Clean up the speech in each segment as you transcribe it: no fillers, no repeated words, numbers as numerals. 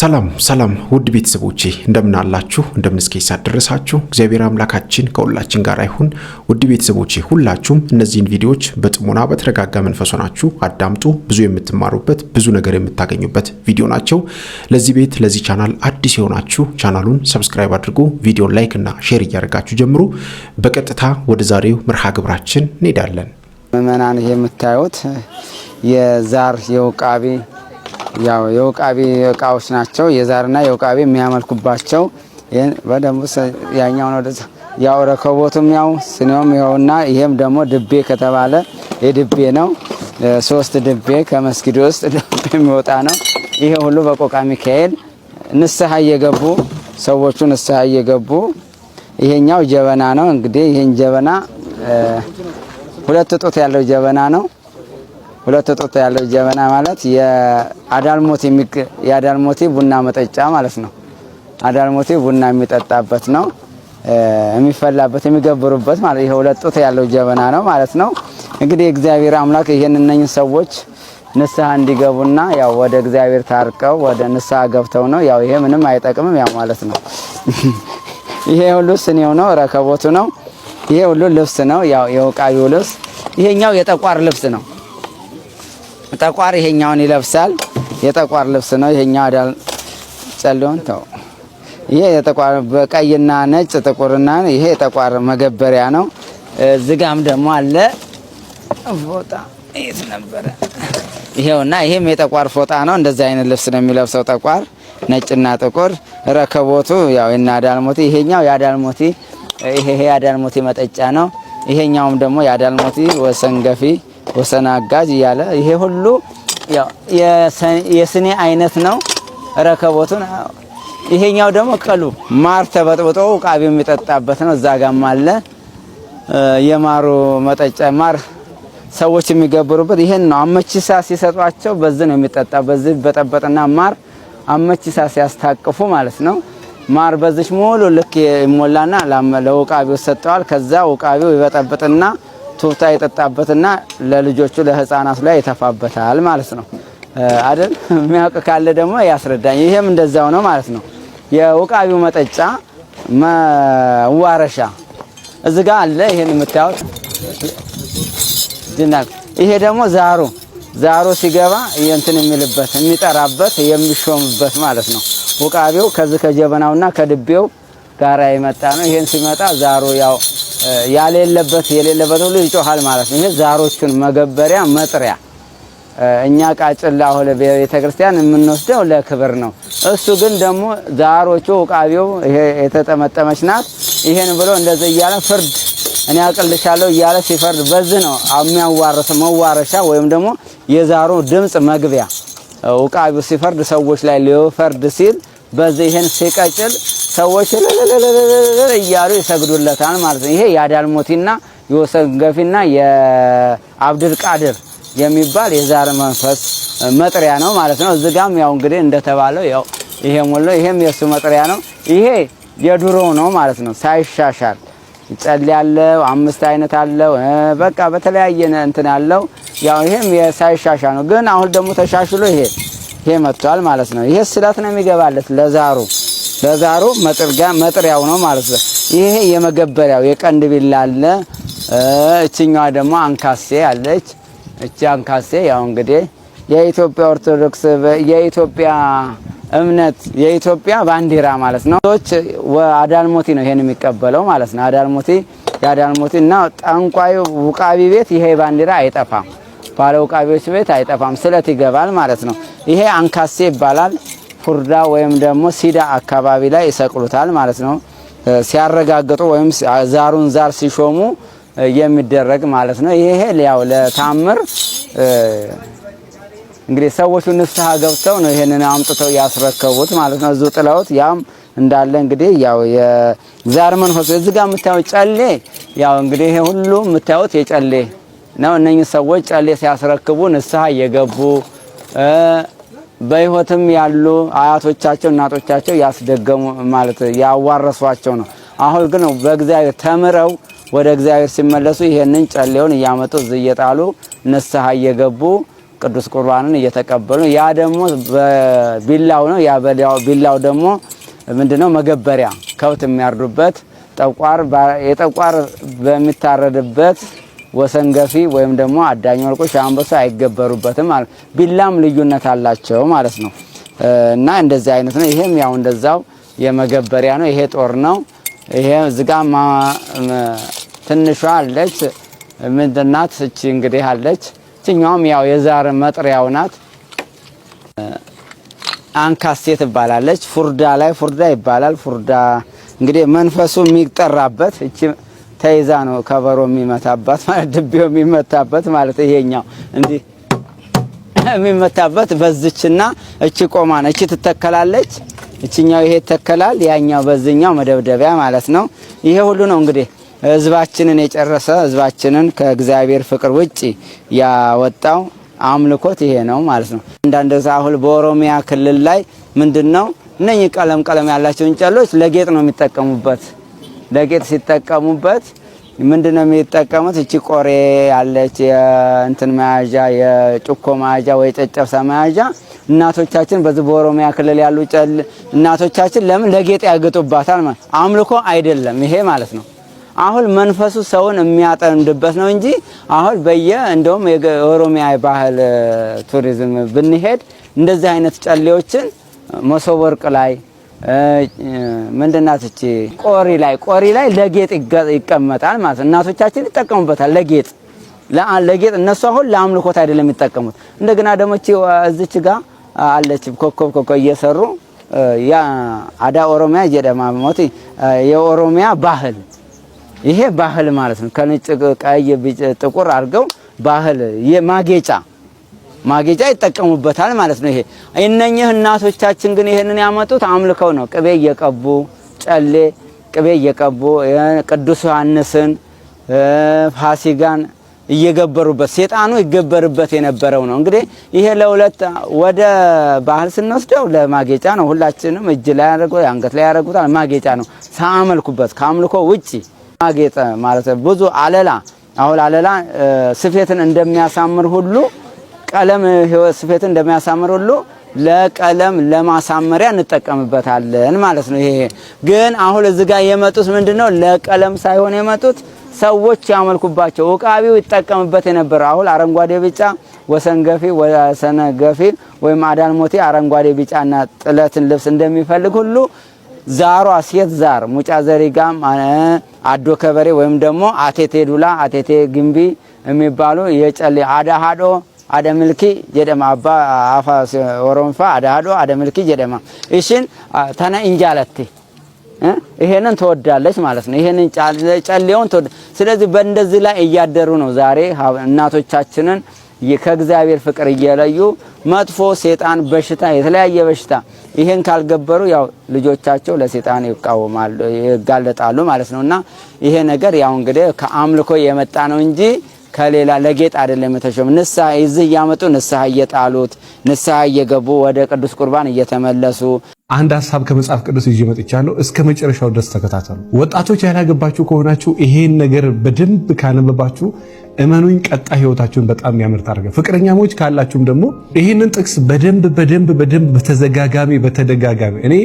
ሰላም ውድ ቤተሰቦቼ እንደምን አላችሁ? እንደምን እስከ ሰዓት ደረሳችሁ? እግዚአብሔር አምላካችን ከሁላችን ጋር ይሁን። ውድ ቤተሰቦቼ ሁላችሁም እነዚህን ቪዲዮዎች በጥሞና በተረጋጋ መንፈስ ሆናችሁ አዳምጡ። ብዙ የምትማሩበት ብዙ ነገር የምታገኙበት ቪዲዮ ናቸው። ለዚህ ቻናል አዲስ የሆናችሁ ቻናሉን ሰብስክራይብ አድርጉ፣ ቪዲዮን ላይክ እና ሼር እያደረጋችሁ ጀምሩ። በቀጥታ ወደ ዛሬው መርሃ ግብራችን እንሄዳለን። ምእመናን የምታዩት የዛር የውቃቢ የውቃቢ እቃዎች ናቸው። የዛርና የውቃቢ የሚያመልኩባቸው በደንብ ያኛው ነው። ያው ረከቦቱም ያው ስኔውም ይኸውና፣ ይሄም ደግሞ ድቤ ከተባለ የድቤ ነው። 3 ድቤ ከመስጊድ ውስጥ የሚወጣ ነው። ይሄ ሁሉ በቆቃ ሚካኤል ንስሐ እየገቡ ሰዎቹ ንስሐ እየገቡ ይሄኛው ጀበና ነው። እንግዲህ ይሄን ጀበና 2 ጡት ያለው ጀበና ነው። 2 ጡት ያለው ጀበና ማለት የአዳልሞቲ ቡና መጠጫ ማለት ነው። አዳልሞቲ ቡና የሚጠጣበት ነው፣ የሚፈላበት የሚገብሩበት ማለት ይሄ 2 ጡት ያለው ጀበና ነው ማለት ነው። እንግዲህ እግዚአብሔር አምላክ እነኚህ ሰዎች ንስሐ እንዲገቡና ያው ወደ እግዚአብሔር ታርቀው ወደ ንስሐ ገብተው ነው። ያው ይሄ ምንም አይጠቅምም ያው ማለት ነው። ይሄ ሁሉ ስኔው ነው፣ ረከቦቱ ነው። ይሄ ሁሉ ልብስ ነው፣ ያው የውቃቢው ልብስ። ይሄኛው የጠቋር ልብስ ነው። ጠቋር ይሄኛውን ይለብሳል። የጠቋር ልብስ ነው። ይሄኛው አዳል ጸሎን ተው። ይሄ የጠቋር በቀይና ነጭ ጥቁርና ይሄ የጠቋር መገበሪያ ነው። ዝጋም ደግሞ አለ ፎጣ እየት ነበር? ይሄውና ይሄም የጠቋር ፎጣ ነው። እንደዚህ አይነት ልብስ ነው የሚለብሰው ጠቋር፣ ነጭና ጥቁር። ረከቦቱ ያው እና አዳልሞቲ ይሄኛው ያዳልሞቲ ይሄ ያዳልሞቲ መጠጫ ነው። ይሄኛውም ደግሞ ያዳልሞቲ ወሰንገፊ ወሰን አጋጅ እያለ ይሄ ሁሉ ያው የስኔ አይነት ነው። ረከቦቱን ይሄኛው ደግሞ ቀሉ ማር ተበጥብጦ ውቃቢ የሚጠጣበት ነው። እዛ ጋም አለ የማሩ መጠጫ ማር ሰዎች የሚገብሩበት ይሄን ነው። አመቺሳ ሲሰጧቸው በዚህ ነው የሚጠጣ። በዚህ በጠበጥና ማር አመቺሳ ሲያስታቅፉ ማለት ነው። ማር በዚህ ሙሉ ልክ ይሞላና ለውቃቢው ሰጠዋል። ከዛ ውቃቢው ይበጠብጥና ቱታ ይጠጣበትና ለልጆቹ ለህፃናቱ ላይ ይተፋበታል ማለት ነው አይደል? የሚያውቅ ካለ ደግሞ ያስረዳኝ። ይሄም እንደዛው ነው ማለት ነው። የውቃቢው መጠጫ መዋረሻ እዚህ ጋር አለ። ይሄን የምታዩት ጅናል። ይሄ ደግሞ ዛሩ ሲገባ እንትን የሚልበት የሚጠራበት የሚሾምበት ማለት ነው። ውቃቢው ከዚህ ከጀበናውና ከድቤው ጋራ ይመጣ ነው። ይሄን ሲመጣ ዛሩ ያው የሌለበት ሁሉ ይጮሃል ማለት ነው። ይሄ ዛሮቹን መገበሪያ መጥሪያ እኛ ቃጭላ ሆለ ቤተክርስቲያን የምንወስደው ለክብር ነው። እሱ ግን ደግሞ ዛሮቹ ውቃቢው ይሄ የተጠመጠመች ናት። ይሄን ብሎ እንደዚህ እያለ ፍርድ እኔ አቅልሻለሁ እያለ ሲፈርድ በዚህ ነው የሚያዋርሰው መዋረሻ ወይም ደግሞ የዛሩ ድምጽ መግቢያ። ውቃቢው ሲፈርድ ሰዎች ላይ ሊፈርድ ሲል በዚህ ይሄን ሲቀጭል ሰዎች እያሉ ይሰግዱለታል ማለት ነው። ይሄ የአዳልሞቲና የወሰንገፊና የአብድል ቃድር የሚባል የዛር መንፈስ መጥሪያ ነው ማለት ነው። እዚህ ጋም ያው እንግዲህ እንደተባለው ያው ይሄ ሙሉ ይሄም የሱ መጥሪያ ነው። ይሄ የድሮ ነው ማለት ነው ሳይሻሻል። ጸል ያለው 5 አይነት አለው በቃ በተለያየ እንትን ያለው ያው ይሄም የሳይሻሻል ነው። ግን አሁን ደግሞ ተሻሽሎ ይሄ መጥቷል ማለት ነው። ይሄ ስለት ነው የሚገባለት ለዛሩ መጥሪያው ነው ማለት ነው። ይሄ የመገበሪያው የቀንድ ቢላ አለ። እቺኛዋ ደግሞ አንካሴ አለች። እቺ አንካሴ ያው እንግዲህ የኢትዮጵያ ኦርቶዶክስ የኢትዮጵያ እምነት የኢትዮጵያ ባንዲራ ማለት ነው። አዳልሞቲ ነው ይሄን የሚቀበለው ማለት ነው። የአዳልሞቲና ጠንቋይ ውቃቢ ቤት ይሄ ባንዲራ አይጠፋም። ባለ ውቃቢዎች ቤት አይጠፋም፣ ስለት ይገባል ማለት ነው። ይሄ አንካሴ ይባላል። ፉርዳ ወይም ደግሞ ሲዳ አካባቢ ላይ ይሰቅሉታል ማለት ነው። ሲያረጋግጡ ወይም ዛር ሲሾሙ የሚደረግ ማለት ነው። ይሄ ያው ለታምር እንግዲህ ሰዎቹ ንስሐ ገብተው ነው ይሄንን አምጥተው ያስረከቡት ማለት ነው። እዙ ጥለውት ያም እንዳለ እንግዲህ ያው የዛር መንፈስ እዚህ ጋር የምታዩት ጨሌ ያው እንግዲህ ይሄ ሁሉ የምታዩት የጨሌ ነው። እነኚህ ሰዎች ጨሌ ሲያስረክቡ ንስሐ እየገቡ በህይወትም ያሉ አያቶቻቸው እናቶቻቸው ያስደገሙ ማለት ያዋረሷቸው ነው። አሁን ግን በእግዚአብሔር ተምረው ወደ እግዚአብሔር ሲመለሱ ይሄንን ጨሌውን እያመጡ እየጣሉ ንስሐ እየገቡ ቅዱስ ቁርባንን እየተቀበሉ ያ ደግሞ በቢላው ነው። ያ ቢላው ደግሞ ምንድነው መገበሪያ ከብት የሚያርዱበት የጠቋር በሚታረድበት ወሰንገፊ ወይም ደግሞ አዳኝ ወርቆ ሻምበሳ አይገበሩበትም ማለት ቢላም ልዩነት አላቸው ማለት ነው። እና እንደዚህ አይነት ነው። ይሄም ያው እንደዛው የመገበሪያ ነው። ይሄ ጦር ነው። ይሄ ዝጋማ ትንሿ አለች ምንድናት? እቺ እንግዲህ አለች። እኛውም ያው የዛር መጥሪያው ናት። አንካሴ ትባላለች። ፉርዳ ይባላል። ፉርዳ እንግዲህ መንፈሱ የሚጠራበት እቺ ተይዛ ነው ከበሮ የሚመታበት ማለት ድቤው የሚመታበት ማለት ይሄኛው እንዲህ የሚመታበት በዝችና እቺ ቆማ ነው። እቺ ትተከላለች። እቺኛው ይሄ ተከላል። ያኛው በዝኛው መደብደቢያ ማለት ነው። ይሄ ሁሉ ነው እንግዲህ ህዝባችንን የጨረሰ ህዝባችንን ከእግዚአብሔር ፍቅር ውጪ ያወጣው አምልኮት ይሄ ነው ማለት ነው። አንዳንድ ዛሁል በኦሮሚያ ክልል ላይ ምንድነው እነኚህ ቀለም ያላቸው እንጨሎች ለጌጥ ነው የሚጠቀሙበት። ለጌጥ ሲጠቀሙበት ምንድነው የሚጠቀሙት? እቺ ቆሬ ያለች የእንትን መያዣ የጭኮ መያዣ ወይ ጨጨብሳ መያዣ እናቶቻችን በዚህ በኦሮሚያ ክልል ያሉ እናቶቻችን ለምን ለጌጥ ያገጡባታል ማለት አምልኮ አይደለም ይሄ ማለት ነው። አሁን መንፈሱ ሰውን የሚያጠምድበት ነው እንጂ አሁን እንደውም የኦሮሚያ ባህል ቱሪዝም ብንሄድ እንደዚህ አይነት ጨሌዎችን መሶበ ወርቅ ላይ ምንድናት እቺ ቆሪ ላይ ለጌጥ ይቀመጣል ማለት እናቶቻችን ይጠቀሙበታል ለጌጥ እነሱ አሁን ለአምልኮት አይደለም የሚጠቀሙት። እንደገና ደግሞ እቺ እዚች ጋር አለች ኮከብ እየሰሩ ያ አዳ ኦሮሚያ ጀደማ ሞቲ የኦሮሚያ ባህል ይሄ ባህል ማለት ነው። ከነጭ ቀይ ጥቁር አድርገው ባህል ማጌጫ ይጠቀሙበታል ማለት ነው። ይሄ እነኚህ እናቶቻችን ግን ይሄንን ያመጡት አምልከው ነው። ቅቤ እየቀቡ ቅቤ እየቀቡ ቅዱስ ዮሐንስን ፋሲጋን እየገበሩበት ሴጣኑ ይገበርበት የነበረው ነው። እንግዲህ ይሄ ለሁለት ወደ ባህል ስንወስደው ለማጌጫ ነው። ሁላችንም እጅ ላይ ያደርጉታል፣ አንገት ላይ ያደርጉታል። ማጌጫ ነው። ሳያመልኩበት ከአምልኮ ውጪ ማጌጥ ማለት ብዙ አለላ ስፌትን እንደሚያሳምር ሁሉ ቀለም ስፌትን እንደሚያሳምር ሁሉ ለቀለም ለማሳመሪያ እንጠቀምበታለን ማለት ነው። ይሄ ግን አሁን እዚህ ጋር የመጡት ምንድነው ለቀለም ሳይሆን የመጡት ሰዎች ያመልኩባቸው ውቃቢው ይጠቀምበት የነበረው አሁን አረንጓዴ ቢጫ ወሰነገፊ ወይም አዳልሞቴ አረንጓዴ ቢጫና ጥለትን ልብስ እንደሚፈልግ ሁሉ ዛሯ ሴት ዛር ሙጫ ዘሪጋም አዶ ከበሬ ወይም ደግሞ አቴቴ ዱላ አቴቴ ግንቢ የሚባሉ የጨሌ አዳሃዶ አደምልኪ ጀደማ አባ አፋ ኦሮምፋ አዳሃዶ አደምልኪ ጀደማ እሺን ተና እንጃለቲ ይሄንን ተወዳለች ማለት ነው። ይሄንን ጨሌውን ስለዚህ በእንደዚህ ላይ እያደሩ ነው ዛሬ እናቶቻችንን ከእግዚአብሔር ፍቅር እየለዩ መጥፎ ሴጣን በሽታ የተለያየ በሽታ ይሄን ካልገበሩ ያው ልጆቻቸው ለሴጣን ይጋለጣሉ ማለት ነውና ይሄ ነገር ያው እንግዲህ ከአምልኮ የመጣ ነው እንጂ ከሌላ ለጌጥ አይደለም የተሾመ። ንስሐ እዚህ ያመጡ ንስሐ እየጣሉት ንስሐ እየገቡ ወደ ቅዱስ ቁርባን እየተመለሱ አንድ ሐሳብ ከመጽሐፍ ቅዱስ ይዤ መጥቻለሁ። እስከ መጨረሻው ድረስ ተከታተሉ። ወጣቶች ያላገባችሁ ከሆናችሁ ይሄን ነገር በደንብ ካነበባችሁ እመኑኝ ቀጣይ ህይወታችሁን በጣም ያምር ታደርጋለህ። ፍቅረኛሞች ካላችሁም ደግሞ ይሄንን ጥቅስ በደንብ በተደጋጋሚ እኔ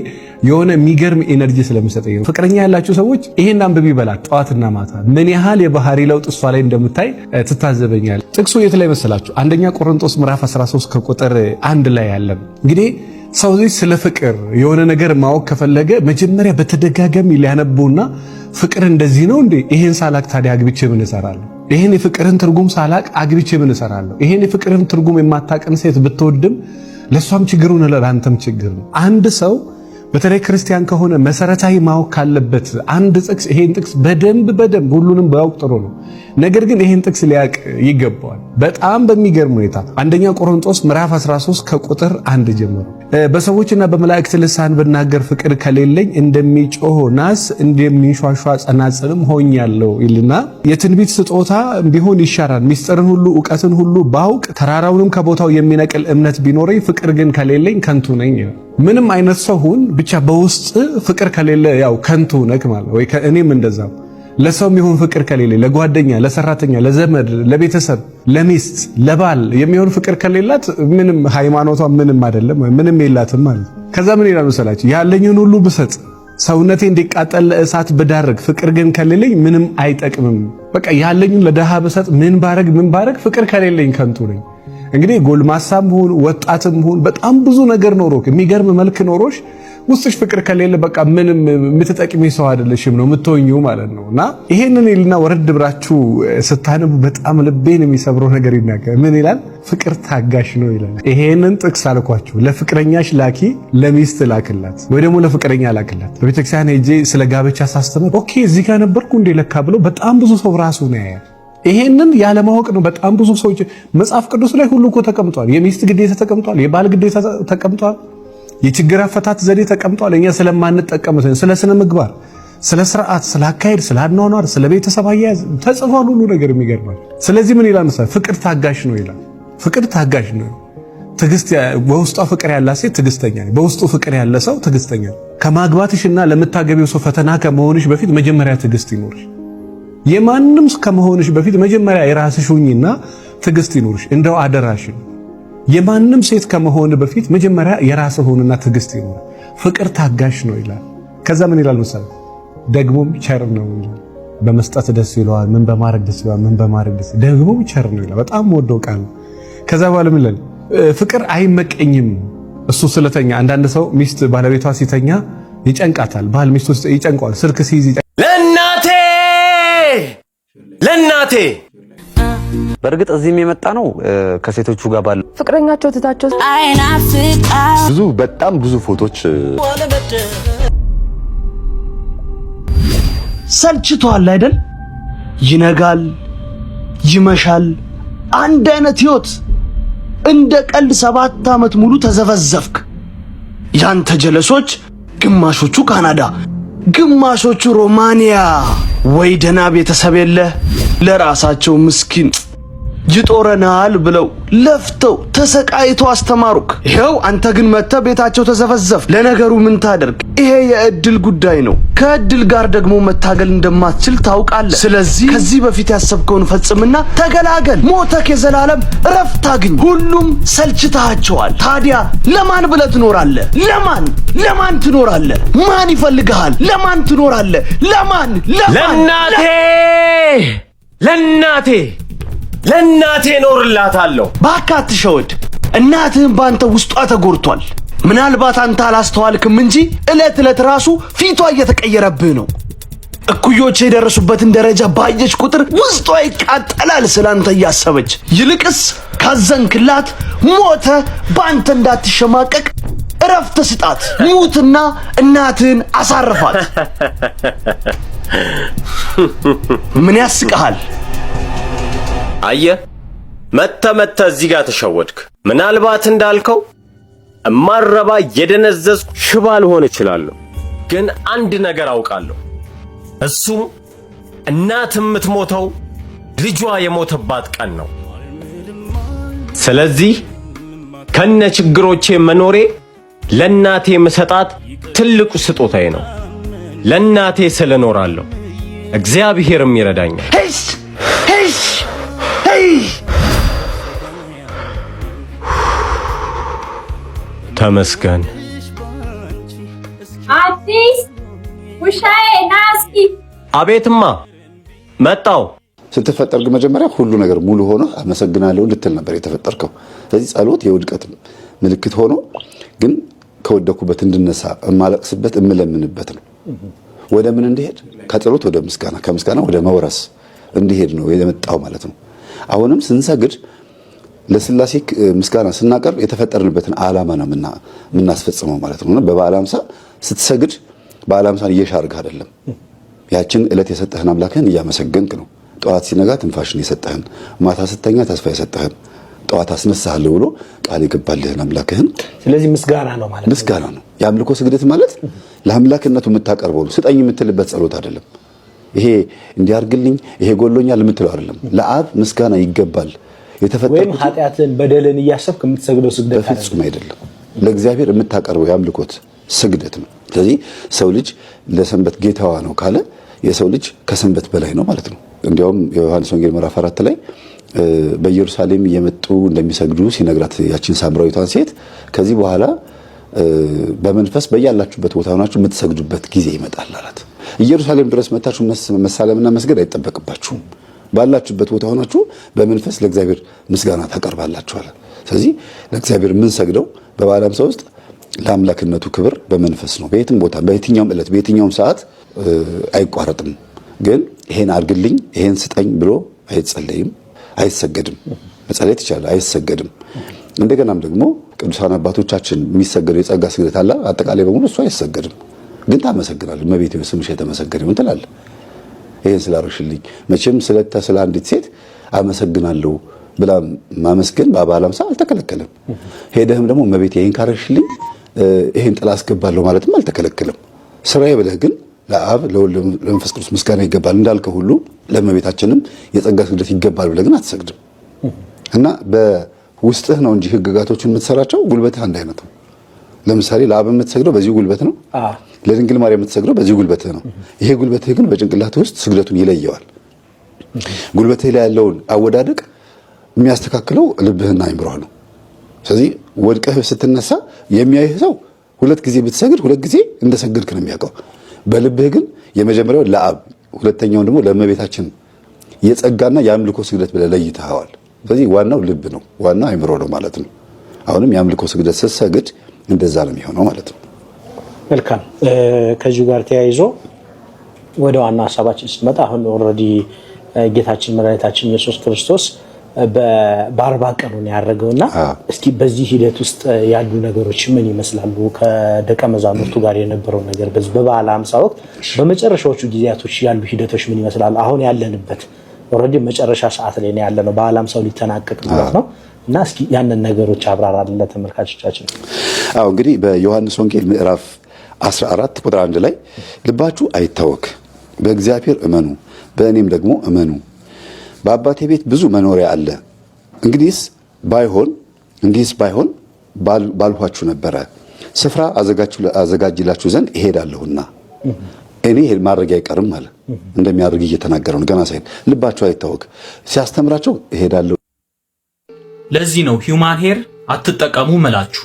የሆነ የሚገርም ኤነርጂ ስለምሰጠኝ ነው። ፍቅረኛ ያላችሁ ሰዎች ይሄን አንብቢ በላት ጠዋትና ማታ ምን ያህል የባህሪ ለውጥ እሷ ላይ እንደምታይ ትታዘበኛል። ጥቅሱ የት ላይ መሰላችሁ? አንደኛ ቆሮንቶስ ምዕራፍ 13 ከቁጥር 1 ላይ ያለ እንግዲህ ሰው ልጅ ስለ ፍቅር የሆነ ነገር ማወቅ ከፈለገ መጀመሪያ በተደጋጋሚ ሊያነቡና ፍቅር እንደዚህ ነው እንዴ? ይሄን ሳላቅ ታዲያ አግብቼ ምን እሰራለሁ? ይሄን የፍቅርን ትርጉም ሳላቅ አግብቼ ምን እሰራለሁ? ይሄን የፍቅርን ትርጉም የማታቀን ሴት ብትወድም ለሷም ችግሩ ነው፣ ለራንተም ችግር ነው። አንድ ሰው በተለይ ክርስቲያን ከሆነ መሰረታዊ ማወቅ ካለበት አንድ ጥቅስ ይሄን ጥቅስ በደንብ ሁሉንም ባውቅ ጥሩ ነው። ነገር ግን ይሄን ጥቅስ ሊያቅ ይገባዋል። በጣም በሚገርም ሁኔታ አንደኛ ቆሮንቶስ ምዕራፍ 13 ከቁጥር 1 ጀምሮ በሰዎችና በመላእክት ልሳን ብናገር ፍቅር ከሌለኝ እንደሚጮህ ናስ እንደሚንሿሿ ጸናጽልም ሆኛለሁ ይልና የትንቢት ስጦታ ቢሆን ይሻራል፣ ሚስጥርን ሁሉ ዕውቀትን ሁሉ ባውቅ ተራራውንም ከቦታው የሚነቅል እምነት ቢኖረኝ ፍቅር ግን ከሌለኝ ከንቱ ነኝ። ምንም አይነት ሰው ሁን ብቻ በውስጥ ፍቅር ከሌለ ያው ከንቱ ነክ ማለት ወይ እኔም እንደዛው ለሰው የሚሆን ፍቅር ከሌለ፣ ለጓደኛ፣ ለሰራተኛ፣ ለዘመድ፣ ለቤተሰብ፣ ለሚስት፣ ለባል የሚሆን ፍቅር ከሌላት ምንም ሃይማኖቷ ምንም አይደለም፣ ምንም የላትም ማለት። ከዛ ምን ይላል መሰላችሁ? ያለኝን ሁሉ ብሰጥ ሰውነቴ እንዲቃጠል ለእሳት ብዳርግ ፍቅር ግን ከሌለኝ ምንም አይጠቅምም። በቃ ያለኝን ለደሃ ብሰጥ ምን ባረግ ፍቅር ከሌለኝ ከንቱ ነኝ። እንግዲህ ጎልማሳም ሁን ወጣትም ሁን በጣም ብዙ ነገር ኖሮክ የሚገርም መልክ ኖሮሽ ውስጥሽ ፍቅር ከሌለ በቃ ምንም የምትጠቅሚ ሰው አይደለሽም ነው የምትሆኚው ማለት ነውና ይሄንን ይልና ወረድ ብራችሁ ስታነቡ በጣም ልቤን የሚሰብረው ነገር ይናገር። ምን ይላል? ፍቅር ታጋሽ ነው ይላል። ይሄንን ጥቅስ አልኳችሁ። ለፍቅረኛሽ ላኪ፣ ለሚስት ላክላት፣ ወይ ደግሞ ለፍቅረኛ ላክላት። በቤተክርስቲያን ሄጄ ስለ ጋብቻ ሳስተምር ኦኬ እዚህ ጋር ነበርኩ እንዴ ለካ ብሎ በጣም ብዙ ሰው ራሱ ነው ያያል። ይሄንን ያለማወቅ ነው። በጣም ብዙ ሰዎች መጽሐፍ ቅዱስ ላይ ሁሉ እኮ ተቀምጧል። የሚስት ግዴታ ተቀምጧል፣ የባል ግዴታ ተቀምጧል፣ የችግር አፈታት ዘዴ ተቀምጧል። እኛ ስለማንጠቀም ስለ ስነ ምግባር፣ ስለ ስርዓት፣ ስለ አካሄድ፣ ስለ አኗኗር፣ ስለ ቤተሰብ አያያዝ ተጽፏል ሁሉ ነገር የሚገርማል። ስለዚህ ምን ይላል መሰለህ? ፍቅር ታጋሽ ነው ይላል። ፍቅር ታጋሽ ነው። ትዕግስት በውስጧ ፍቅር ያላት ሴት ትዕግስተኛ ነች። በውስጡ ፍቅር ያለ ሰው ትዕግስተኛ ነው። ከማግባትሽና ለምታገቢው ሰው ፈተና ከመሆንሽ በፊት መጀመሪያ ትዕግስት ይኖርሽ። የማንም ከመሆንሽ በፊት መጀመሪያ የራስሽ ሁኚና ትዕግስት ይኖርሽ። እንደው አደራሽን የማንም ሴት ከመሆን በፊት መጀመሪያ የራስህ ሆንና ትዕግስት ይኖር። ፍቅር ታጋሽ ነው ይላል። ከዛ ምን ይላል መሰለህ? ደግሞም ቸር ነው ይላል። በመስጠት ደስ ይለዋል፣ ምን በማድረግ ደስ ይለዋል፣ ምን በማድረግ ደስ ደግሞም ቸር ነው ይላል። በጣም ወደው ቃል። ከዛ በኋላ ምን ይላል? ፍቅር አይመቀኝም እሱ ስለተኛ። አንዳንድ ሰው ሚስት ባለቤቷ ሲተኛ ይጨንቃታል፣ ባል ሚስቱ ይጨንቀዋል። ስልክ ሲይዝ ለናቴ በእርግጥ እዚህም የመጣ ነው ከሴቶቹ ጋር ባለ ፍቅረኛቸው ትታቸው በጣም ብዙ ፎቶች ሰልችቷል አይደል? ይነጋል፣ ይመሻል፣ አንድ አይነት ህይወት። እንደ ቀልድ 7 ዓመት ሙሉ ተዘፈዘፍክ። ያንተ ጀለሶች ግማሾቹ ካናዳ፣ ግማሾቹ ሮማኒያ። ወይ ደና ቤተሰብ የለ ለራሳቸው ምስኪን ይጦረናል ብለው ለፍተው ተሰቃይተው አስተማሩክ። ይሄው አንተ ግን መተህ ቤታቸው ተዘፈዘፍ። ለነገሩ ምን ታደርግ? ይሄ የእድል ጉዳይ ነው። ከእድል ጋር ደግሞ መታገል እንደማትችል ታውቃለህ። ስለዚህ ከዚህ በፊት ያሰብከውን ፈጽምና ተገላገል። ሞተክ የዘላለም እረፍት አግኝ። ሁሉም ሰልችታቸዋል። ታዲያ ለማን ብለህ ትኖራለህ? ለማን ትኖራለህ? ማን ይፈልግሃል? ለማን ትኖራለህ? ለማን? ለናቴ ኖርላታለሁ። ባካት ሸወድ። እናትህን ባንተ ውስጧ ተጎድቷል። ምናልባት አንተ አላስተዋልክም እንጂ እለት ራሱ ፊቷ እየተቀየረብህ ነው። እኩዮች የደረሱበትን ደረጃ ባየች ቁጥር ውስጧ ይቃጠላል ስላንተ እያሰበች። ይልቅስ ካዘንክላት ሞተ ባንተ እንዳትሸማቀቅ እረፍት ስጣት። ሙትና እናትህን አሳርፋት። ምን ያስቅሃል? አየህ መተ እዚህ ጋር ተሸወድክ። ምናልባት እንዳልከው እማረባ የደነዘዝኩ ሽባ ልሆን እችላለሁ፣ ግን አንድ ነገር አውቃለሁ። እሱም እናት የምትሞተው ልጇ የሞተባት ቀን ነው። ስለዚህ ከነ ችግሮቼ መኖሬ ለናቴ መሰጣት ትልቁ ስጦታዬ ነው። ለናቴ ስለኖራለሁ እግዚአብሔርም ይረዳኛል። ተመስገን። አዲስ ውሻዬ ናስኪ። አቤትማ መጣው። ስትፈጠር ግን መጀመሪያ ሁሉ ነገር ሙሉ ሆኖ አመሰግናለሁ እንድትል ነበር የተፈጠርከው። ስለዚህ ጸሎት የውድቀት ምልክት ሆኖ ግን ከወደኩበት እንድነሳ እማለቅስበት እምለምንበት ነው። ወደ ምን እንዲሄድ? ከጸሎት ወደ ምስጋና፣ ከምስጋና ወደ መውረስ እንዲሄድ ነው የመጣው ማለት ነው። አሁንም ስንሰግድ ለስላሴ ምስጋና ስናቀርብ የተፈጠርንበትን ዓላማ ነው የምናስፈጽመው ማለት ነው። በበዓለ ሃምሳ ስትሰግድ በዓለ ሃምሳን እየሻርክ አይደለም። ያችን ዕለት የሰጠህን አምላክህን እያመሰገንክ ነው። ጠዋት ሲነጋ ትንፋሽን የሰጠህን፣ ማታ ስተኛ ተስፋ የሰጠህን፣ ጠዋት አስነሳለሁ ብሎ ቃል የገባልህን አምላክህን። ስለዚህ ምስጋና ነው ማለት ነው። ምስጋና ነው። የአምልኮ ስግደት ማለት ለአምላክነቱ የምታቀርበው ነው። ስጠኝ የምትልበት ጸሎት አይደለም። ይሄ እንዲያርግልኝ ይሄ ጎሎኛል የምትለው አይደለም። ለአብ ምስጋና ይገባል። ወይም ኃጢአትን በደልን እያሰብክ የምትሰግደው ስግደት በፍጹም አይደለም። ለእግዚአብሔር የምታቀርበው የአምልኮት ስግደት ነው። ስለዚህ ሰው ልጅ ለሰንበት ጌታዋ ነው ካለ የሰው ልጅ ከሰንበት በላይ ነው ማለት ነው። እንዲያውም የዮሐንስ ወንጌል ምዕራፍ 4 ላይ በኢየሩሳሌም እየመጡ እንደሚሰግዱ ሲነግራት ያቺን ሳምራዊቷን ሴት ከዚህ በኋላ በመንፈስ በያላችሁበት ቦታ ሆናችሁ የምትሰግዱበት ጊዜ ይመጣል አላት። ኢየሩሳሌም ድረስ መታችሁ መሳለምና መስገድ አይጠበቅባችሁም። ባላችሁበት ቦታ ሆናችሁ በመንፈስ ለእግዚአብሔር ምስጋና ታቀርባላችሁ አለ። ስለዚህ ለእግዚአብሔር ምን ሰግደው በበዓለ ሃምሳ ውስጥ ለአምላክነቱ ክብር በመንፈስ ነው። በየትም ቦታ በየትኛውም ዕለት በየትኛውም ሰዓት አይቋረጥም። ግን ይሄን አድርግልኝ ይሄን ስጠኝ ብሎ አይጸለይም፣ አይሰገድም። መጸለይ ይቻላል፣ አይሰገድም። እንደገናም ደግሞ ቅዱሳን አባቶቻችን የሚሰገደው የጸጋ ስግደት አለ። አጠቃላይ በሙሉ እሱ አይሰገድም። ግን ታመሰግናለህ። እመቤቴ ስምሽ የተመሰገነ ይሁን ትላለህ። ይሄን ስላረሽልኝ መቼም ስለ አንዲት ሴት አመሰግናለሁ ብላ ማመስገን በበዓለ ሃምሳ አልተከለከለም። ሄደህም ደግሞ እመቤቴ ይሄን ካረሽልኝ ይሄን ጥላ አስገባለሁ ማለትም አልተከለከለም። ስራዬ ብለህ ግን ለአብ ለወልድ ለመንፈስ ቅዱስ ምስጋና ይገባል እንዳልከው ሁሉ ለእመቤታችንም የጸጋ ስግደት ይገባል ብለህ ግን አትሰግድም። እና በውስጥህ ነው እንጂ ህግጋቶችን የምትሰራቸው ጉልበትህ አንድ አይነት ነው። ለምሳሌ ለአብ የምትሰግደው በዚህ ጉልበት ነው፣ ለድንግል ማርያም የምትሰግደው በዚህ ጉልበትህ ነው። ይሄ ጉልበትህ ግን በጭንቅላትህ ውስጥ ስግደቱን ይለየዋል። ጉልበትህ ላይ ያለውን አወዳደቅ የሚያስተካክለው ልብህና አይምሮህ ነው። ስለዚህ ወድቀህ ስትነሳ የሚያይህ ሰው ሁለት ጊዜ ብትሰግድ ሁለት ጊዜ እንደሰገድክ ነው የሚያውቀው። በልብህ ግን የመጀመሪያው ለአብ ሁለተኛውን ደግሞ ለእመቤታችን የጸጋና የአምልኮ ስግደት ብለህ ለይተኸዋል። ስለዚህ ዋናው ልብ ነው፣ ዋናው አይምሮ ነው ማለት ነው። አሁንም የአምልኮ ስግደት ስትሰግድ እንደዛ ነው የሚሆነው ማለት ነው። መልካም። ከዚሁ ጋር ተያይዞ ወደ ዋና ሀሳባችን ስትመጣ አሁን ኦልሬዲ ጌታችን መድኃኒታችን ኢየሱስ ክርስቶስ በ40 ቀኑ ነው ያደረገውና እስኪ በዚህ ሂደት ውስጥ ያሉ ነገሮች ምን ይመስላሉ? ከደቀ መዛሙርቱ ጋር የነበረው ነገር በዚህ በበዓለ ሃምሳ ወቅት በመጨረሻዎቹ ጊዜያቶች ያሉ ሂደቶች ምን ይመስላሉ? አሁን ያለንበት ኦልሬዲ መጨረሻ ሰዓት ላይ ነው ያለነው። በዓለ ሃምሳው ሊጠናቀቅ ማለት ነው እና እስኪ ያንን ነገሮች አብራራልን ለተመልካቾቻችን። አዎ እንግዲህ በዮሐንስ ወንጌል ምዕራፍ 14 ቁጥር 1 ላይ ልባችሁ አይታወክ፣ በእግዚአብሔር እመኑ፣ በእኔም ደግሞ እመኑ። በአባቴ ቤት ብዙ መኖሪያ አለ። እንግዲህስ ባይሆን ባልኋችሁ ነበረ። ስፍራ አዘጋጅላችሁ ዘንድ እሄዳለሁና እኔ ማድረግ አይቀርም አለ። እንደሚያደርግ እየተናገረው ነው። ገና ሳይል ልባችሁ አይታወክ ሲያስተምራቸው እሄዳለሁ። ለዚህ ነው ሂውማን ሄር አትጠቀሙ መላችሁ።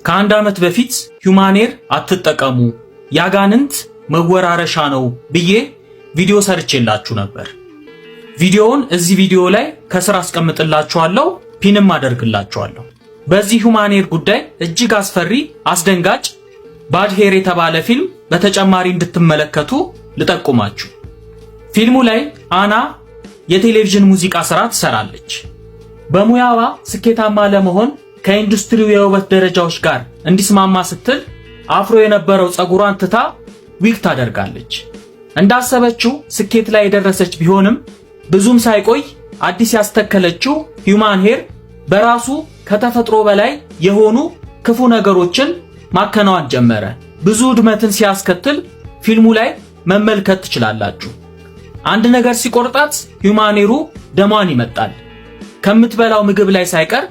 ከአንድ ዓመት በፊት ሂውማን ሄር አትጠቀሙ ያጋንንት መወራረሻ ነው ብዬ ቪዲዮ ሰርቼላችሁ ነበር። ቪዲዮውን እዚህ ቪዲዮ ላይ ከስር አስቀምጥላችኋለሁ፣ ፒንም አደርግላችኋለሁ። በዚህ ሂውማን ሄር ጉዳይ እጅግ አስፈሪ አስደንጋጭ ባድ ሄር የተባለ ፊልም በተጨማሪ እንድትመለከቱ ልጠቁማችሁ። ፊልሙ ላይ አና የቴሌቪዥን ሙዚቃ ስራ ትሰራለች። በሙያዋ ስኬታማ ለመሆን ከኢንዱስትሪው የውበት ደረጃዎች ጋር እንዲስማማ ስትል አፍሮ የነበረው ጸጉሯን ትታ ዊግ ታደርጋለች። እንዳሰበችው ስኬት ላይ የደረሰች ቢሆንም ብዙም ሳይቆይ አዲስ ያስተከለችው ሂውማን ሄር በራሱ ከተፈጥሮ በላይ የሆኑ ክፉ ነገሮችን ማከናወን ጀመረ። ብዙ ውድመትን ሲያስከትል ፊልሙ ላይ መመልከት ትችላላችሁ። አንድ ነገር ሲቆርጣት ሂውማን ሄሩ ደሟን ይመጣል። ከምትበላው ምግብ ላይ ሳይቀር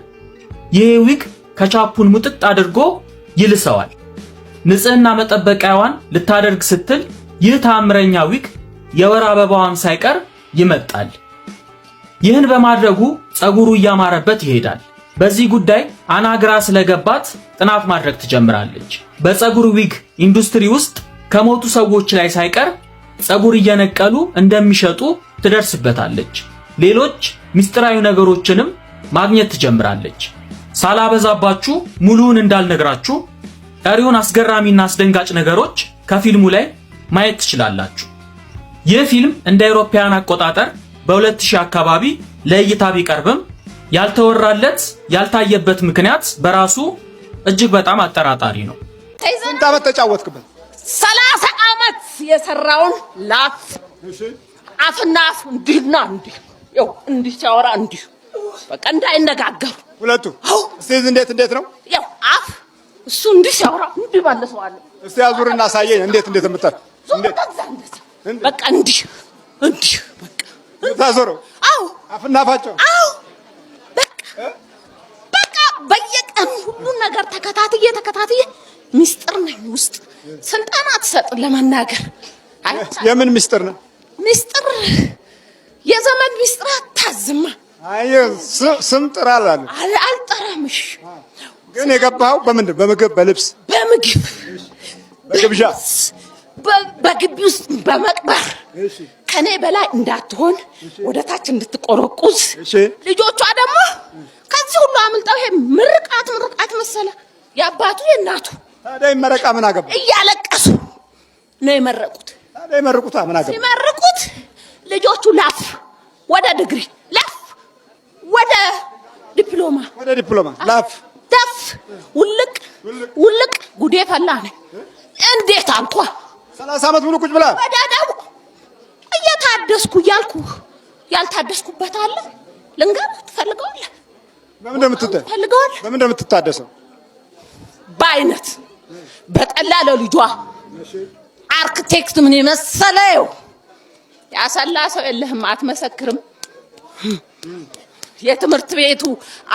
ይሄ ዊግ ከቻፑን ሙጥጥ አድርጎ ይልሰዋል። ንጽህና መጠበቂያዋን ልታደርግ ስትል ይህ ተአምረኛ ዊግ የወር አበባዋን ሳይቀር ይመጣል። ይህን በማድረጉ ጸጉሩ እያማረበት ይሄዳል። በዚህ ጉዳይ አና ግራ ስለገባት ጥናት ማድረግ ትጀምራለች። በጸጉር ዊግ ኢንዱስትሪ ውስጥ ከሞቱ ሰዎች ላይ ሳይቀር ጸጉር እየነቀሉ እንደሚሸጡ ትደርስበታለች። ሌሎች ምስጢራዊ ነገሮችንም ማግኘት ትጀምራለች። ሳላበዛባችሁ ሙሉውን እንዳልነግራችሁ ቀሪውን አስገራሚና አስደንጋጭ ነገሮች ከፊልሙ ላይ ማየት ትችላላችሁ። ይህ ፊልም እንደ አውሮፓውያን አቆጣጠር በ2000 አካባቢ ለእይታ ቢቀርብም ያልተወራለት ያልታየበት ምክንያት በራሱ እጅግ በጣም አጠራጣሪ ነው። ስንት ዓመት ተጫወትክበት? 30 ዓመት የሰራውን ላፍ አፍና አፍ እንዲህና እንዲህ ያው እንዲህ ሲያወራ እንዲህ በቃ እንዳይነጋገሩ ሁለቱ። እስቲ እንዴት ነው? ያው አፍ እሱ እንዲህ ሲያወራ እንዲህ ባለሰዋለሁ። እስቲ አዙርና አሳየኝ እንዴት እንደምታር በቃ እንዲህ በቃ ታዞረው። አዎ አፍና አፋቸው። አዎ በቃ በየቀኑ ሁሉ ነገር ተከታትዬ ምስጢር ነኝ ውስጥ ስልጣን አትሰጥ ለመናገር የምን ምስጢር ነው? ምስጢር የዘመን ምስጢር አታዝማ። አይ ስም ጥራል አለ አልጠራምሽ። ግን የገባው በምንድን? በምግብ በልብስ በምግብ በግብዣ በግቢ ውስጥ በመቅበር ከኔ በላይ እንዳትሆን ወደ ታች እንድትቆረቁዝ ልጆቿ ደግሞ ከዚህ ሁሉ አምልጠው ይሄ ምርቃት መሰለ የአባቱ የእናቱ ታዲያ ይመረቃ ምን አገባ እያለቀሱ ነው የመረቁት። ታዲያ ይመርቁታ ምን አገባ ሲመርቁት ልጆቹ ላፍ ወደ ዲግሪ ላፍ ወደ ዲፕሎማ ላፍ ተፍ ውልቅ ጉዴ ፈላ ነው። እንዴት አልኳ 30 ዓመት ሙሉ ቁጭ ብላ ወዳዳው እየታደስኩ እያልኩ ያልታደስኩበት አለ። ልንገርህ ትፈልገዋለህ? በምን እንደምትታደሰው በአይነት በጠላ ለልጇ አርክቴክት ምን የመሰለው ያሰላ ሰው የለህም አትመሰክርም። የትምህርት ቤቱ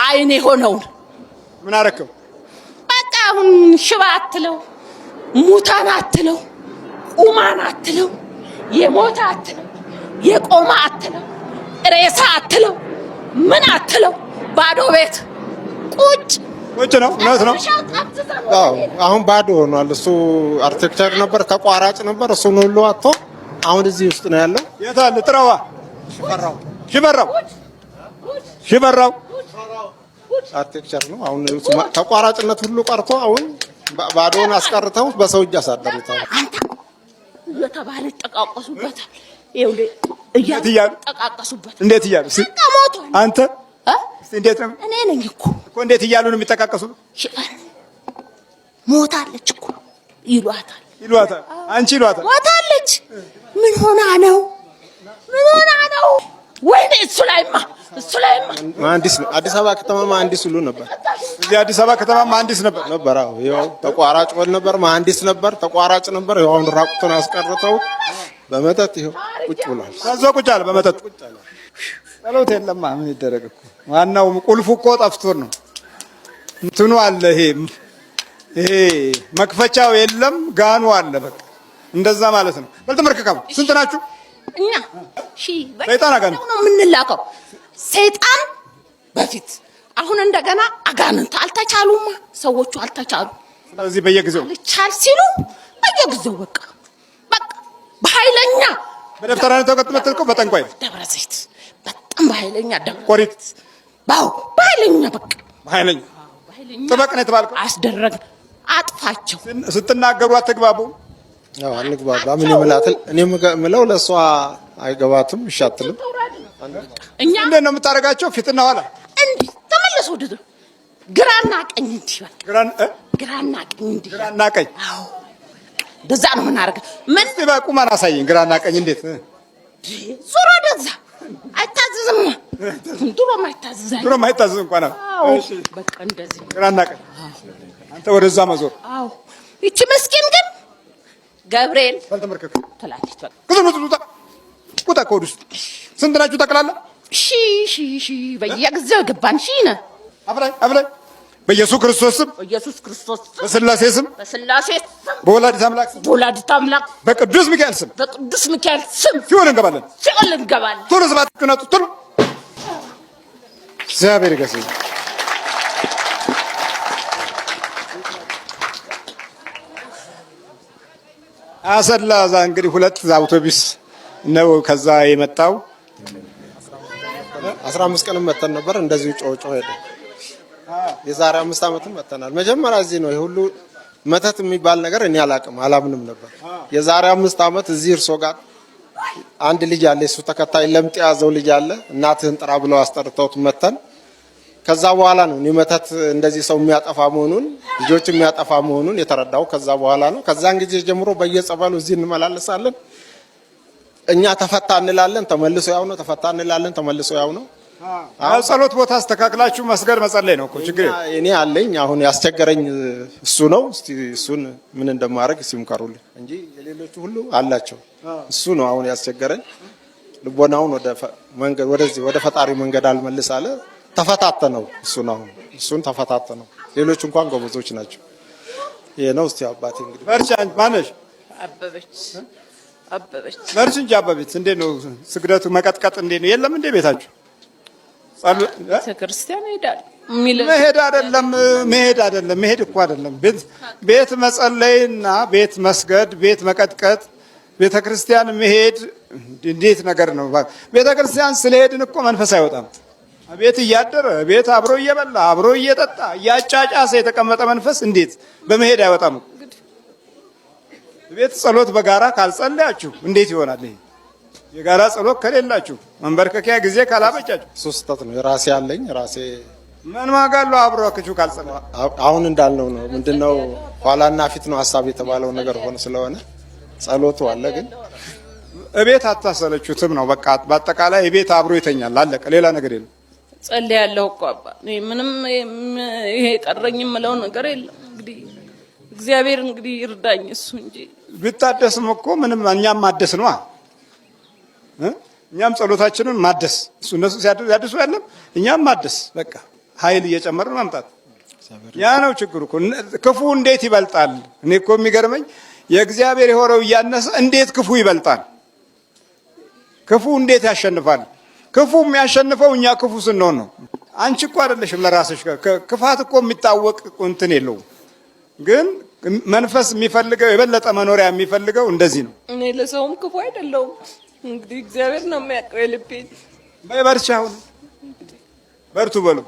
አይን የሆነውን ምን አረከው? በቃ አሁን ሽባ አትለው፣ ሙታን አትለው፣ ቁማን አትለው፣ የሞተ አትለው፣ የቆመ አትለው፣ ሬሳ አትለው፣ ምን አትለው፣ ባዶ ቤት ቁጭ ነው። እውነት ነው። አዎ አሁን ባዶ ሆኗል። እሱ አርኪቴክቸር ነበር፣ ተቋራጭ ነበር። እሱን ሁሉ አጥቶ አሁን እዚህ ውስጥ ነው ያለው። የት አለ? ጥራዋ ሽፈራው አርኪቴክቸር ነው። አሁን ተቋራጭነት ሁሉ ቀርቶ አሁን ባዶን አስቀርተው በሰው እጅ አሳደሩታል። አንተ እየተባለ ተቃቀሱበታል። ይኸውልህ ተቃቀሱበት። እንዴት እያሉ አንተ እንዴት ነው? እኔ ነኝ እኮ እንዴት እያሉ ነው የሚተቃቀሱት? ሽፈር ሞታለች እኮ ይሏታል። አንቺ ይሏታል። ሞታለች። ምን ሆና ነው? ወይኔ እሱ ላይማ መሀንዲስ ነው። አዲስ አበባ ከተማ መሀንዲስ ሁሉ ነበር። እዚህ አዲስ አበባ ከተማ መሀንዲስ ነበር። አዎ ይኸው ተቋራጭ ነበር፣ መሀንዲስ ነበር፣ ተቋራጭ ነበር። ይኸው አሁን ራቁቱን አስቀርተው በመጠጥ ይኸው ቁጭ ብሏል። ከዛው ቁጭ አለ በመጠጥ ጸሎት የለማ ምን ይደረግ እኮ ዋናው ቁልፉ እኮ ጠፍቶን ነው። እንትኑ አለ ይሄ መክፈቻው የለም፣ ጋኑ አለ። በቃ እንደዛ ማለት ነው። በልተመርከካው ስንት ናችሁ? እኛ ሰይጣን አጋንንት ነው የምንላከው። ሰይጣን በፊት አሁን እንደገና አጋንንት አልተቻሉማ። ሰዎቹ አልተቻሉ። ስለዚህ በየጊዜው አልቻል ሲሉ በየጊዜው በቃ በኃይለኛ በደብተራ ነው ተቀጥመጥልከው በጠንቋይ ደብረ ዘይት በጣም በኃይለኛ ደብረ ቆሪት በኃይለኛ በቃ በኃይለኛ ጥበቅ ነው የተባልከው። አስደረግ አጥፋቸው። ስትናገሩ አትግባቡ። አዎ አንግባባ። ምን ይመላል? እኔ የምለው ለሷ አይገባትም፣ ይሻትልም። እኛ እንዴት ነው የምታረጋቸው? ፊትና ኋላ እንዲህ ተመለሱ ወደ ግራና ቀኝ እንዲህ በቃ ግራና ቀኝ አዎ ደዛ ነው የምናደርገው። ምን በቁማን አሳየኝ። ግራና ቀኝ እንዴት ዞሮ ደዛ አይታዘዝም። ድሮም አይታዘዝ እንኳን እሺ በቃ እንደዚህ ግራና ቀኝ አንተ ወደዛ መዞር። አዎ እቺ መስኪን ግን ገብርኤል ተመርከክ ትላለች። በቃ ቁጣ ኮዱስ ስንት ናችሁ ጠቅላላ? ሺ በየጊዜው ገባን። ሺ ነህ አብላይ በኢየሱስ ክርስቶስ ስም በስላሴ ስም በወላዲተ አምላክ በቅዱስ ሚካኤል ስም ሲኦል እንገባለን። ቶሎ ሰባት ቀናቱ ቶሎ እግዚአብሔር ይገስጽ። አሰላ ዛ እንግዲህ ሁለት አውቶቡስ ነው ከዛ የመጣው። 15 ቀንም መተን ነበር እንደዚሁ ጮጮ ሄደ። የዛሬ 5 ዓመትም መተናል። መጀመሪያ እዚህ ነው የሁሉ መተት የሚባል ነገር እኔ አላምንም ነበር። የዛሬ 5 ዓመት እዚህ እርሶ ጋር አንድ ልጅ አለ፣ እሱ ተከታይ ለምጥ ያዘው ልጅ አለ። እናትህን ጥራ ብለው አስጠርተውት መተን ከዛ በኋላ ነው እኔ መተት እንደዚህ ሰው የሚያጠፋ መሆኑን ልጆች የሚያጠፋ መሆኑን የተረዳው ከዛ በኋላ ነው። ከዛን ጊዜ ጀምሮ በየጸበሉ እዚህ እንመላለሳለን። እኛ ተፈታ እንላለን፣ ተመልሶ ያው ነው። ተፈታ እንላለን፣ ተመልሶ ያው ነው። ጸሎት ቦታ አስተካክላችሁ መስገድ መጸለይ ነው እኮ ችግር። እኔ አለኝ አሁን ያስቸገረኝ እሱ ነው። እስቲ እሱን ምን እንደማደርግ ሲምከሩልኝ እንጂ የሌሎቹ ሁሉ አላቸው። እሱ ነው አሁን ያስቸገረኝ። ልቦናውን ወደ መንገድ ወደዚህ ወደ ፈጣሪ መንገድ አልመልስ አለ። ተፈታተነው እሱን ተፈታተነው። ሌሎች እንኳን ጎበዞች ናቸው። ይሄ ነው። እስቲ አባቴ እንግዲህ በርቻን ማነሽ አበበች አበበች በርቺ እንጂ አበበች። እንዴት ነው ስግደቱ መቀጥቀጥ እንዴት ነው? የለም እንዴ ቤታችሁ ቤተክርስቲያን ሄዳል። መሄድ አይደለም መሄድ እኮ አይደለም። ቤት መጸለይና ቤት መስገድ፣ ቤት መቀጥቀጥ፣ ቤተክርስቲያን መሄድ እንዴት ነገር ነው? ቤተክርስቲያን ስለሄድን እኮ መንፈስ አይወጣም። ቤት እያደረ ቤት አብሮ እየበላ አብሮ እየጠጣ እያጫጫሰ የተቀመጠ መንፈስ እንዴት በመሄድ አይወጣም? ቤት ጸሎት በጋራ ካልጸለያችሁ እንዴት ይሆናል? ይሄ የጋራ ጸሎት ከሌላችሁ መንበርከኪያ ጊዜ ካላበጃችሁ ሶስታት ነው። ራሴ ያለኝ ራሴ ምን ማጋሉ አብሮክቹ ካልጸለ አሁን እንዳልነው ነው። ምንድነው ኋላና ፊት ነው ሐሳብ የተባለው ነገር ሆነ ስለሆነ ጸሎቱ አለ፣ ግን እቤት አታሰለቹትም ነው በቃ። በአጠቃላይ እቤት አብሮ ይተኛል፣ አለቀ። ሌላ ነገር የለም። ጸልያለሁ እኮ አባ ምንም ይሄ ቀረኝ የምለው ነገር የለም። እንግዲህ እግዚአብሔር እንግዲህ ይርዳኝ እሱ እንጂ ቢታደስም እኮ ምንም እኛም ማደስ ነው። እኛም ጸሎታችንን ማደስ እነሱ ሲያድሱ ያለም እኛም ማደስ በቃ ኃይል እየጨመርን ማምጣት ያ ነው ችግሩ እኮ። ክፉ እንዴት ይበልጣል? እኔ እኮ የሚገርመኝ የእግዚአብሔር የሆነው እያነሰ እንዴት ክፉ ይበልጣል? ክፉ እንዴት ያሸንፋል? ክፉ የሚያሸንፈው እኛ ክፉ ስንሆን ነው። አንቺ እኮ አይደለሽም ለራስሽ። ክፋት እኮ የሚታወቅ እንትን የለውም። ግን መንፈስ የሚፈልገው የበለጠ መኖሪያ የሚፈልገው እንደዚህ ነው። እኔ ለሰውም ክፉ አይደለሁም። እንግዲህ እግዚአብሔር ነው የሚያውቀው የልቤን። በርቺ፣ አሁን በርቱ በሉ።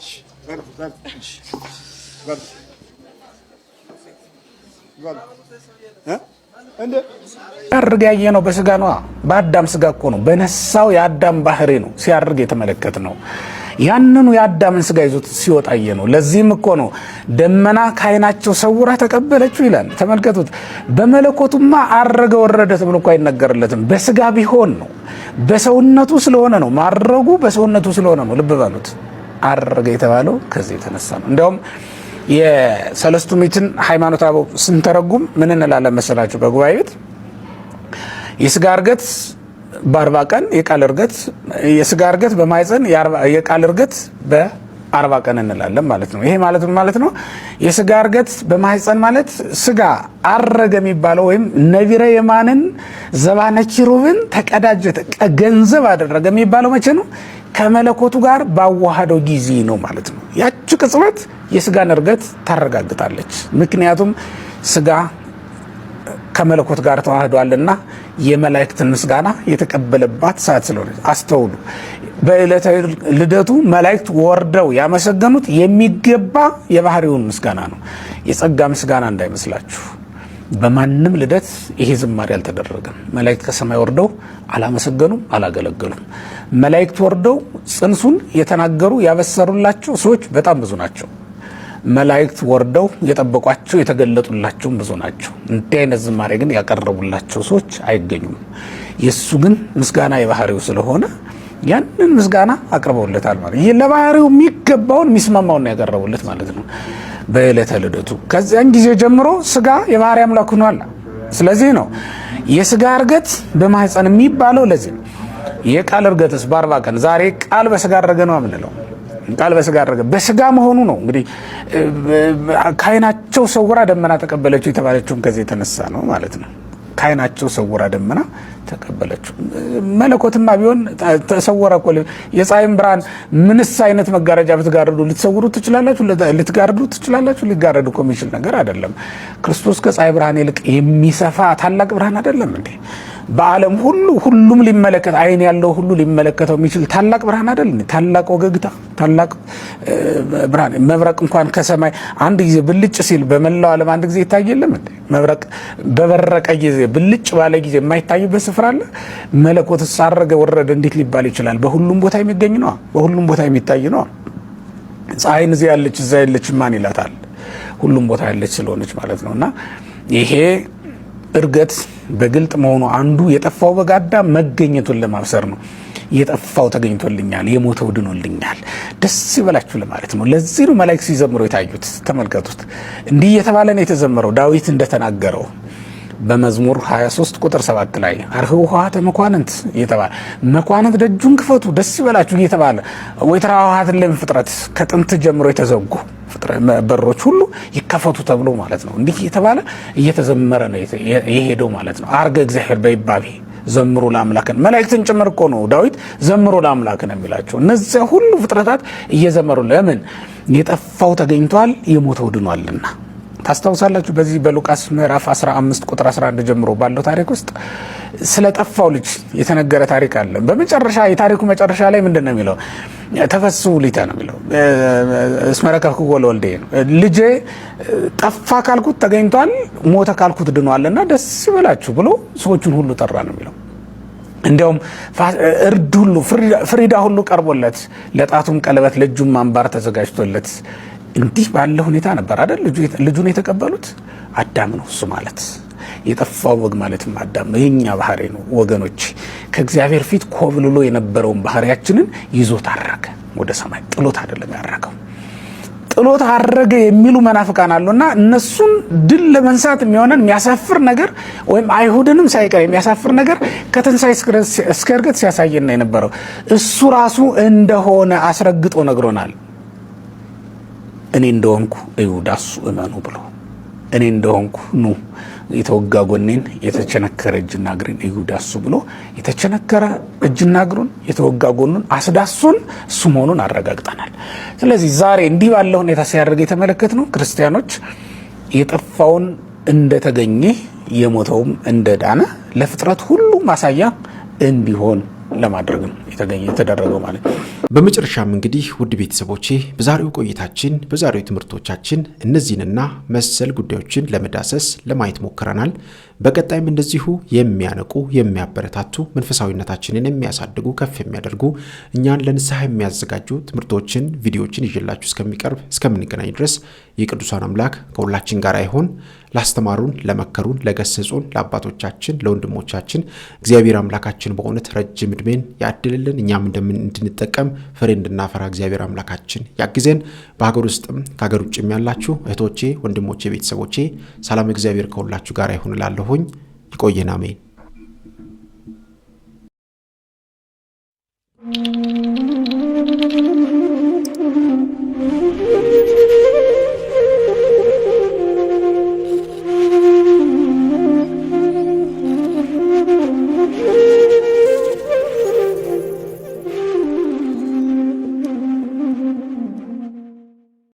ሲያርግ ያየ ነው በስጋ ነው። በአዳም ስጋ እኮ ነው፣ በነሳው የአዳም ባህሪ ነው ሲያርግ የተመለከት ነው። ያንኑ የአዳምን ስጋ ይዞት ሲወጣ ያየ ነው። ለዚህም እኮ ነው ደመና ከዓይናቸው ሰውራ ተቀበለችው ይላል። ተመልከቱት። በመለኮቱማ አረገ ወረደ ተብሎ እኮ አይነገርለትም። በስጋ ቢሆን ነው፣ በሰውነቱ ስለሆነ ነው። ማረጉ በሰውነቱ ስለሆነ ነው። ልብ በሉት። አረገ የተባለው ከዚህ የተነሳ ነው። እንዲያውም የሰለስቱ ምዕትን ሃይማኖተ አበው ስንተረጉም ምን እንላለን መሰላችሁ? በጉባኤ ቤት የስጋ እርገት በ40 ቀን የቃል እርገት፣ የስጋ እርገት በማይፀን የቃል እርገት በ40 ቀን እንላለን ማለት ነው። ይሄ ማለት ነው የስጋ እርገት በማይፀን ማለት ስጋ አረገ የሚባለው ወይም ነቢረ የማንን ዘባነ ኪሩብን ተቀዳጀ ገንዘብ አደረገ የሚባለው መቼ ነው? ከመለኮቱ ጋር ባዋሃደው ጊዜ ነው ማለት ነው። ያቺ ቅጽበት የስጋን እርገት ታረጋግጣለች። ምክንያቱም ስጋ ከመለኮት ጋር ተዋህዷልና የመላእክትን ምስጋና የተቀበለባት ሰዓት ስለሆነ አስተውሉ። በዕለተ ልደቱ መላእክት ወርደው ያመሰገኑት የሚገባ የባህሪውን ምስጋና ነው። የጸጋ ምስጋና እንዳይመስላችሁ። በማንም ልደት ይሄ ዝማሬ አልተደረገም። መላእክት ከሰማይ ወርደው አላመሰገኑም፣ አላገለገሉም። መላእክት ወርደው ጽንሱን የተናገሩ ያበሰሩላቸው ሰዎች በጣም ብዙ ናቸው። መላእክት ወርደው የጠበቋቸው የተገለጡላቸው ብዙ ናቸው። እንዲህ አይነት ዝማሬ ግን ያቀረቡላቸው ሰዎች አይገኙም። የሱ ግን ምስጋና የባህሪው ስለሆነ ያንን ምስጋና አቅርበውለታል ማለት ይሄ ለባህሪው የሚገባውን የሚስማማውን ያቀረቡለት ማለት ነው በዕለተ ልደቱ። ከዚያን ጊዜ ጀምሮ ስጋ የባህሪ አምላክ ሆኗል። ስለዚህ ነው የስጋ እርገት በማህፀን የሚባለው። ለዚህ ነው የቃል እርገትስ በ40 ቀን። ዛሬ ቃል በስጋ አረገ ነው የምንለው። ቃል በስጋ አረገ በስጋ መሆኑ ነው። እንግዲህ ከዓይናቸው ሰውራ ደመና ተቀበለችው የተባለችውም ከዚህ የተነሳ ነው ማለት ነው። ከዓይናቸው ሰውራ ደመና ተቀበለችው። መለኮትማ ቢሆን ተሰወረ እኮ። የፀሐይን ብርሃን ምንስ አይነት መጋረጃ ብትጋርዱ ልትሰውሩ ትችላላችሁ? ልትጋርዱ ትችላላችሁ? ሊጋረዱ እኮ የሚችል ነገር አይደለም። ክርስቶስ ከፀሐይ ብርሃን ይልቅ የሚሰፋ ታላቅ ብርሃን አይደለም እንዴ? በዓለም ሁሉም ሊመለከት አይን ያለው ሁሉ ሊመለከተው የሚችል ታላቅ ብርሃን አይደል? ታላቅ ወገግታ፣ ታላቅ ብርሃን። መብረቅ እንኳን ከሰማይ አንድ ጊዜ ብልጭ ሲል በመላው ዓለም አንድ ጊዜ ይታየለም እንዴ? መብረቅ በበረቀ ጊዜ ብልጭ ባለ ጊዜ የማይታይበት ስፍራ አለ? መለኮት ሳረገ ወረደ እንዴት ሊባል ይችላል? በሁሉም ቦታ የሚገኝ ነው። በሁሉም ቦታ የሚታይ ነው። ፀሐይን እዚህ ያለች እዛ ያለች ማን ይላታል? ሁሉም ቦታ ያለች ስለሆነች ማለት ነውና ይሄ እርገት በግልጥ መሆኑ አንዱ የጠፋው በግ አዳም መገኘቱን ለማብሰር ነው። የጠፋው ተገኝቶልኛል፣ የሞተው ድኖልኛል፣ ደስ ይበላችሁ ለማለት ነው። ለዚህ ነው መላእክት ሲዘምሩ የታዩት። ተመልከቱት። እንዲህ እየተባለ ነው የተዘመረው። ዳዊት እንደተናገረው በመዝሙር 23 ቁጥር 7 ላይ አርኅዉ ኆኃተ መኳንንት እየተባለ መኳንንት ደጁን ክፈቱ ደስ ይበላችሁ እየተባለ ወይትራውሃት ለፍጥረት ከጥንት ጀምሮ የተዘጉ በሮች ሁሉ ይከፈቱ ተብሎ ማለት ነው። እንዲህ እየተባለ እየተዘመረ ነው የሄደው ማለት ነው። አርገ እግዚአብሔር በይባቤ ዘምሩ ለአምላክን መላእክትን ጭምር እኮ ነው ዳዊት ዘምሩ ለአምላክን የሚላቸው። እነዚያ ሁሉ ፍጥረታት እየዘመሩ ለምን የጠፋው ተገኝቷል የሞተው ድኗልና። ታስታውሳላችሁ በዚህ በሉቃስ ምዕራፍ 15 ቁጥር 11 ጀምሮ ባለው ታሪክ ውስጥ ስለጠፋው ልጅ የተነገረ ታሪክ አለ። በመጨረሻ የታሪኩ መጨረሻ ላይ ምንድነው የሚለው? ተፈስሑ ሊተ ነው የሚለው። እስመረከብክዎ ለወልዴ ነው። ልጄ ጠፋ ካልኩት ተገኝቷል፣ ሞተ ካልኩት ድኗልና ደስ ይበላችሁ ብሎ ሰዎችን ሁሉ ጠራ ነው የሚለው። እንዲያውም እርድ ሁሉ ፍሪዳ ሁሉ ቀርቦለት ለጣቱም ቀለበት ለእጁም አምባር ተዘጋጅቶለት እንዲህ ባለ ሁኔታ ነበር አይደል ልጁን የተቀበሉት። አዳም ነው እሱ ማለት የጠፋው ወግ ማለትም አዳም ነው። የኛ ባህሪ ነው ወገኖች። ከእግዚአብሔር ፊት ኮብልሎ የነበረውን ባህሪያችንን ይዞ ታረገ ወደ ሰማይ። ጥሎት አይደለም ያረገው። ጥሎት አረገ የሚሉ መናፍቃን አሉና እነሱን ድል ለመንሳት የሚሆነን የሚያሳፍር ነገር ወይም አይሁድንም ሳይቀር የሚያሳፍር ነገር ከትንሣኤ እስከ ዕርገት ሲያሳየን ነው የነበረው። እሱ ራሱ እንደሆነ አስረግጦ ነግሮናል። እኔ እንደሆንኩ እዩ ዳሱ እመኑ ብሎ እኔ እንደሆንኩ ኑ የተወጋ ጎኔን የተቸነከረ እጅና እግሬን እዩ ዳሱ ብሎ የተቸነከረ እጅና እግሩን የተወጋ ጎኑን አስዳሱን እሱ መሆኑን አረጋግጠናል። ስለዚህ ዛሬ እንዲህ ባለ ሁኔታ ሲያደርግ የተመለከትነው ክርስቲያኖች የጠፋውን እንደተገኘ የሞተውም እንደዳነ ለፍጥረት ሁሉ ማሳያ እንዲሆን ለማድረግ ነው የተደረገው ማለት ነው። በመጨረሻም እንግዲህ ውድ ቤተሰቦቼ በዛሬው ቆይታችን በዛሬው ትምህርቶቻችን እነዚህንና መሰል ጉዳዮችን ለመዳሰስ ለማየት ሞክረናል። በቀጣይም እንደዚሁ የሚያነቁ የሚያበረታቱ መንፈሳዊነታችንን የሚያሳድጉ ከፍ የሚያደርጉ እኛን ለንስሐ የሚያዘጋጁ ትምህርቶችን ቪዲዮዎችን ይዤላችሁ እስከምንገናኝ ድረስ የቅዱሳን አምላክ ከሁላችን ጋር ይሁን። ላስተማሩን ለመከሩን ለገሰጹን ለአባቶቻችን ለወንድሞቻችን እግዚአብሔር አምላካችን በእውነት ረጅም ዕድሜን ያድልልን። እኛም እንድንጠቀም ፍሬ እንድናፈራ እግዚአብሔር አምላካችን ያግዘን። በሀገር ውስጥም ከሀገር ውጭም ያላችሁ እህቶቼ ወንድሞቼ ቤተሰቦቼ ሰላም እግዚአብሔር ከሁላችሁ ጋር ይሁን እላለሁኝ። ይቆየን። አሜን።